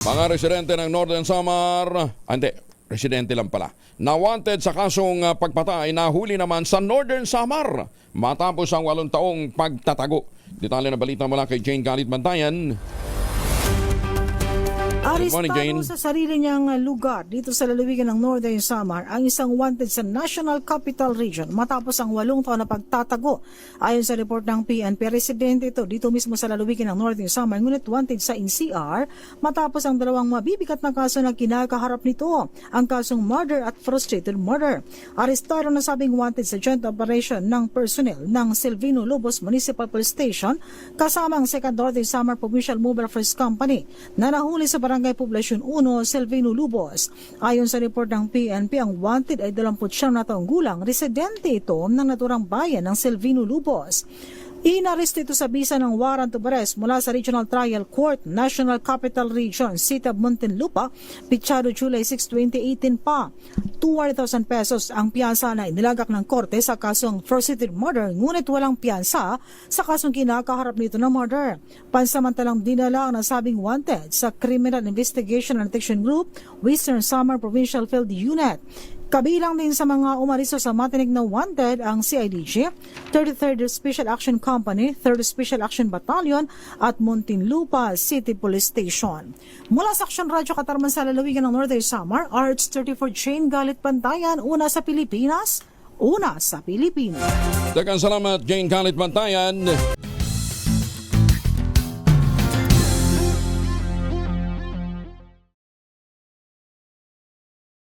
Mga residente ng Northern Samar, residente lang pala, na wanted sa kasong pagpatay, nahuli naman sa Northern Samar matapos ang 8 taong pagtatago. Detalye na balita mula kay Jane Galit Bantayan. Morning, Jane. Arestado sa sarili niyang lugar dito sa lalawigan ng Northern Samar ang isang wanted sa National Capital Region matapos ang 8 taon na pagtatago. Ayon sa report ng PNP, residente ito dito mismo sa lalawigan ng Northern Samar, ngunit wanted sa NCR matapos ang 2 mabibigat na kaso na kinakaharap nito, ang kasong murder at frustrated murder. Arestado na sabing wanted sa joint operation ng personnel ng Silvino Lobos Municipal Police Station kasama ang 2nd Northern Samar Provincial Mobile First Company na nahuli sa Barangay Poblasyon 1, Silvino Lubos. Ayon sa report ng PNP, ang wanted ay 29 na taong gulang. Residente ito ng naturang bayan ng Silvino Lubos. Inaresto ito sa bisa ng warrant of arrest mula sa Regional Trial Court, National Capital Region, City of Muntinlupa, Pichado, July 6, 2018 pa. 200,000 pesos ang piyansa na inilagak ng korte sa kasong frustrated murder, ngunit walang piyansa sa kasong kinakaharap nito na murder. Pansamantalang dinala ang nasabing wanted sa Criminal Investigation and Detection Group, Western Samar Provincial Field Unit. Kabilang din sa mga umariso sa matinig na wanted ang CIDG, 33rd Special Action Company, 3rd Special Action Battalion at Muntinlupa City Police Station. Mula sa Action Radio Katarman sa lalawigan ng Northern Samar, RH34 Jane Galit Bantayan, una sa Pilipinas, una sa Pilipinas. Daghang salamat, Jane Galit Bantayan.